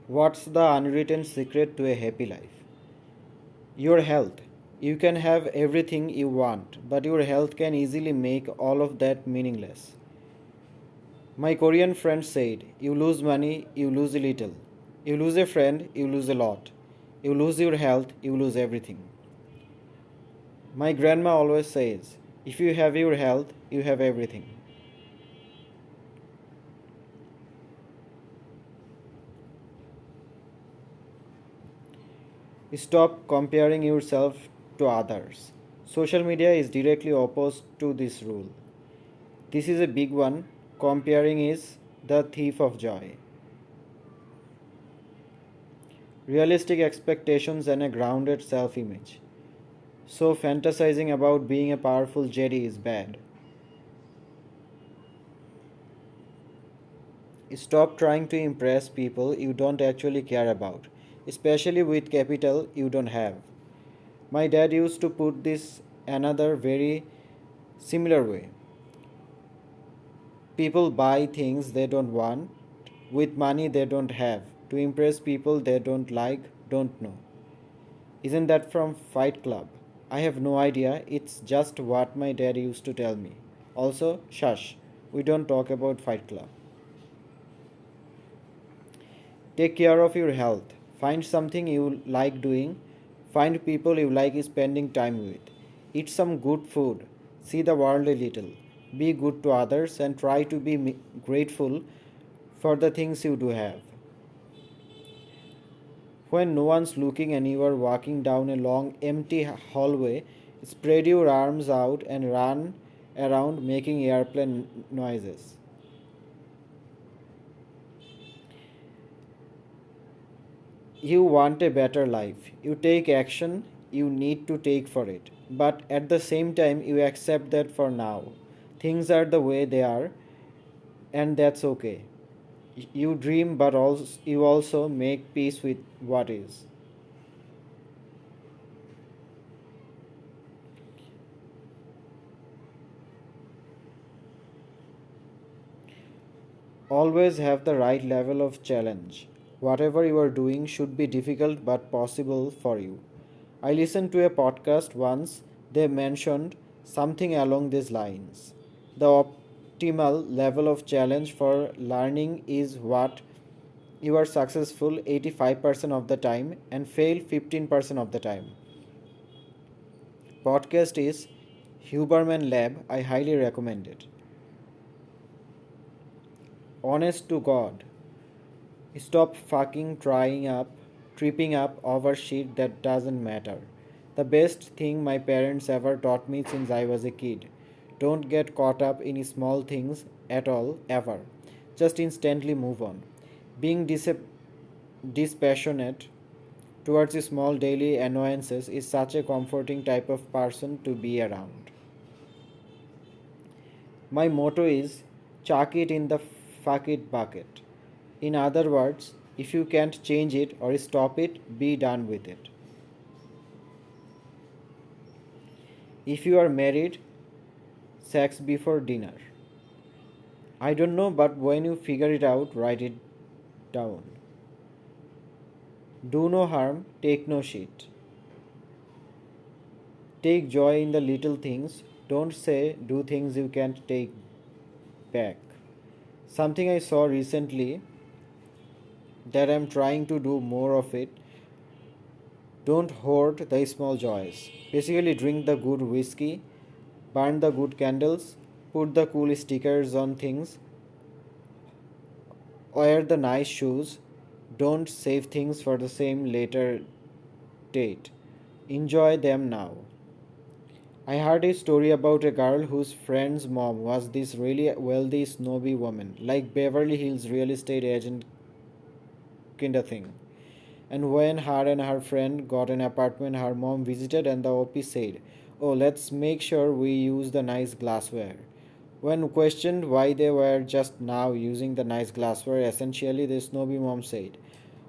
What's the unwritten secret to a happy life? Your health. You can have everything you want, but your health can easily make all of that meaningless. My Korean friend said, "You lose money, you lose a little. You lose a friend, you lose a lot. You lose your health, you lose everything." My grandma always says, "If you have your health, you have everything." Stop comparing yourself to others. Social media is directly opposed to this rule. This is a big one. Comparing is the thief of joy. Realistic expectations and a grounded self image. So, fantasizing about being a powerful Jedi is bad. Stop trying to impress people you don't actually care about, especially with capital you don't have. My dad used to put this another very similar way. People buy things they don't want with money they don't have to impress people they don't like, don't know. Isn't that from Fight Club? I have no idea, it's just what my dad used to tell me. Also, shush, we don't talk about Fight Club. Take care of your health. Find something you like doing. Find people you like spending time with. Eat some good food. See the world a little. Be good to others and try to be grateful for the things you do have. When no one's looking and you are walking down a long empty hallway, spread your arms out and run around making airplane noises. You want a better life. You take action you need to take for it. But at the same time, you accept that for now, things are the way they are, and that's okay. You dream, but also, you also make peace with what is. Always have the right level of challenge. Whatever you are doing should be difficult but possible for you. I listened to a podcast once, they mentioned something along these lines. The optimal level of challenge for learning is what you are successful 85% of the time and fail 15% of the time. Podcast is Huberman Lab. I highly recommend it. Honest to God, stop fucking tripping up over shit that doesn't matter. The best thing my parents ever taught me since I was a kid. Don't get caught up in small things at all, ever. Just instantly move on. Being dispassionate towards small daily annoyances is such a comforting type of person to be around. My motto is chuck it in the fuck it bucket. In other words, if you can't change it or stop it, be done with it. If you are married, sex before dinner. I don't know, but when you figure it out, write it down. Do no harm, take no shit. Take joy in the little things. Don't say do things you can't take back. Something I saw recently that I'm trying to do more of it. Don't hoard the small joys. Basically, drink the good whiskey, burn the good candles, put the cool stickers on things, wear the nice shoes. Don't save things for the same later date. Enjoy them now. I heard a story about a girl whose friend's mom was this really wealthy, snobby woman, like Beverly Hills real estate agent kind of thing. And when her and her friend got an apartment, her mom visited and the OP said, "Oh, let's make sure we use the nice glassware." When questioned why they were just now using the nice glassware, essentially the snobby mom said,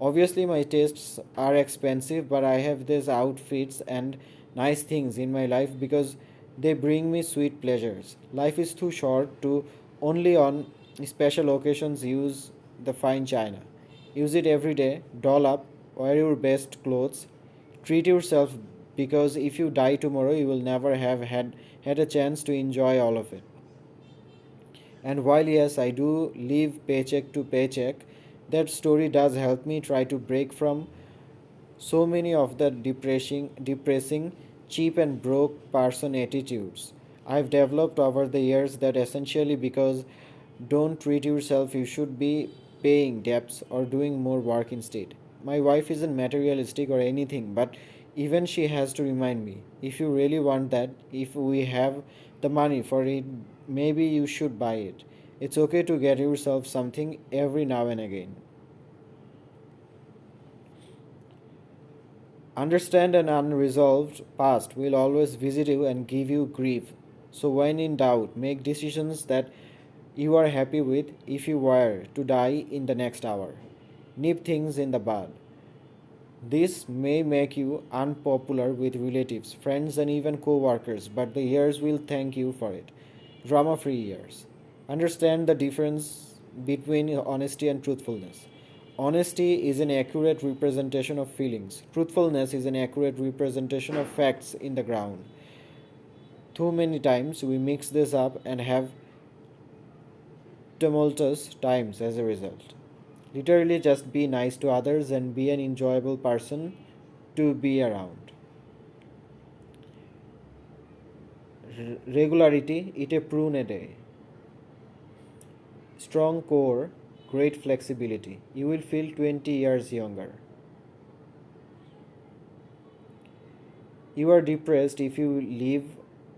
"Obviously, my tastes are expensive, but I have these outfits and nice things in my life because they bring me sweet pleasures. Life is too short to only on special occasions use the fine china. Use it every day, doll up, wear your best clothes, treat yourself because if you die tomorrow, you will never have had a chance to enjoy all of it. And while yes, I do live paycheck to paycheck, that story does help me try to break from so many of the depressing, cheap and broke person attitudes I've developed over the years that essentially because don't treat yourself, you should be paying debts or doing more work instead. My wife isn't materialistic or anything, but even she has to remind me if you really want that, if we have the money for it, maybe you should buy it. It's okay to get yourself something every now and again. Understand an unresolved past will always visit you and give you grief. So, when in doubt, make decisions that you are happy with if you were to die in the next hour. Nip things in the bud. This may make you unpopular with relatives, friends, and even co workers, but the years will thank you for it. Drama free years. Understand the difference between honesty and truthfulness. Honesty is an accurate representation of feelings. Truthfulness is an accurate representation of facts in the ground. Too many times we mix this up and have tumultuous times as a result. Literally, just be nice to others and be an enjoyable person to be around. Regularity, eat a prune a day. Strong core, great flexibility. You will feel 20 years younger. You are depressed if you live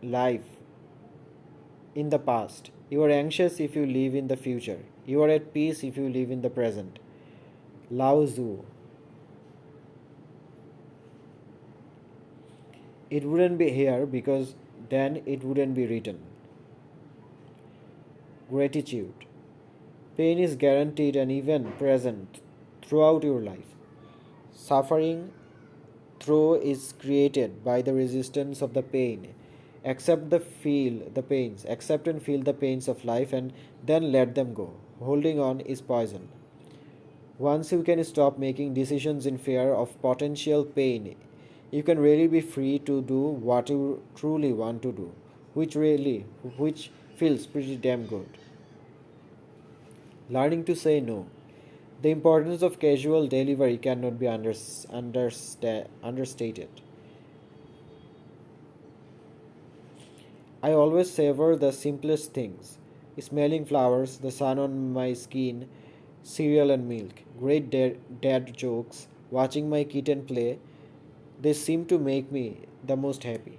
life in the past. You are anxious if you live in the future. You are at peace if you live in the present. Lao Tzu. It wouldn't be here because then it wouldn't be written. Gratitude. Pain is guaranteed and even present throughout your life. Suffering through is created by the resistance of the pain. Accept and feel the pains of life and then let them go. Holding on is poison. Once you can stop making decisions in fear of potential pain, you can really be free to do what you truly want to do, which feels pretty damn good. Learning to say no. The importance of casual delivery cannot be understated. I always savor the simplest things: smelling flowers, the sun on my skin, cereal and milk, great dad jokes, watching my kitten play. They seem to make me the most happy.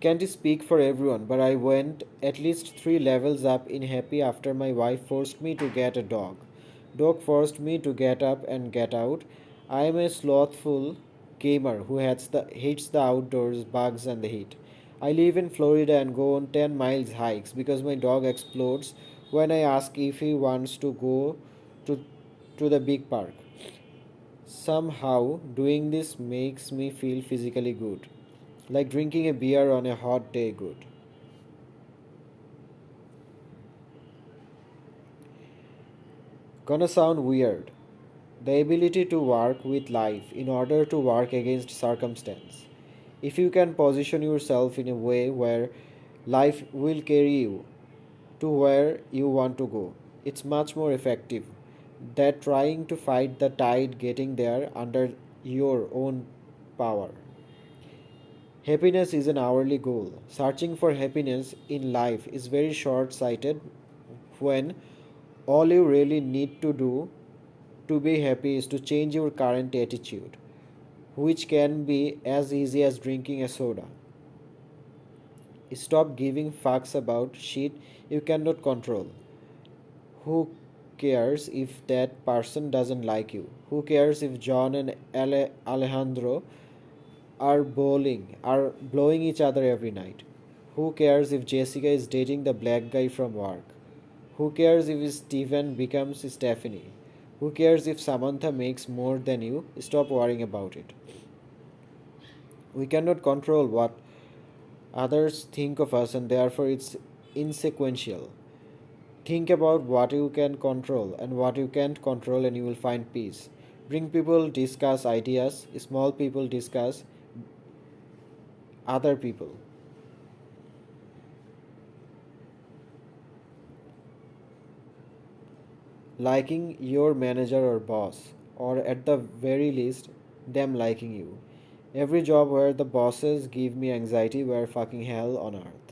Can't speak for everyone, but I went at least 3 levels up in happy after my wife forced me to get a dog. Dog forced me to get up and get out. I am a slothful gamer who hates the outdoors, bugs, and the heat. I live in Florida and go on 10 miles hikes because my dog explodes when I ask if he wants to go to, to the big park. Somehow, doing this makes me feel physically good, like drinking a beer on a hot day good. Gonna sound weird. The ability to work with life in order to work against circumstance. If you can position yourself in a way where life will carry you to where you want to go, it's much more effective than trying to fight the tide getting there under your own power. Happiness is an hourly goal. Searching for happiness in life is very short sighted when all you really need to be happy is to change your current attitude, which can be as easy as drinking a soda. Stop giving fucks about shit you cannot control. Who cares if that person doesn't like you? Who cares if John and Alejandro are blowing each other every night? Who cares if Jessica is dating the black guy from work? Who cares if Steven becomes Stephanie? Who cares if Samantha makes more than you? Stop worrying about it. We cannot control what others think of us, and therefore it's insequential. Think about what you can control and what you can't control, and you will find peace. Bring people discuss ideas, small people discuss other people. Liking your manager or boss, or at the very least, them liking you. Every job where the bosses give me anxiety were fucking hell on earth.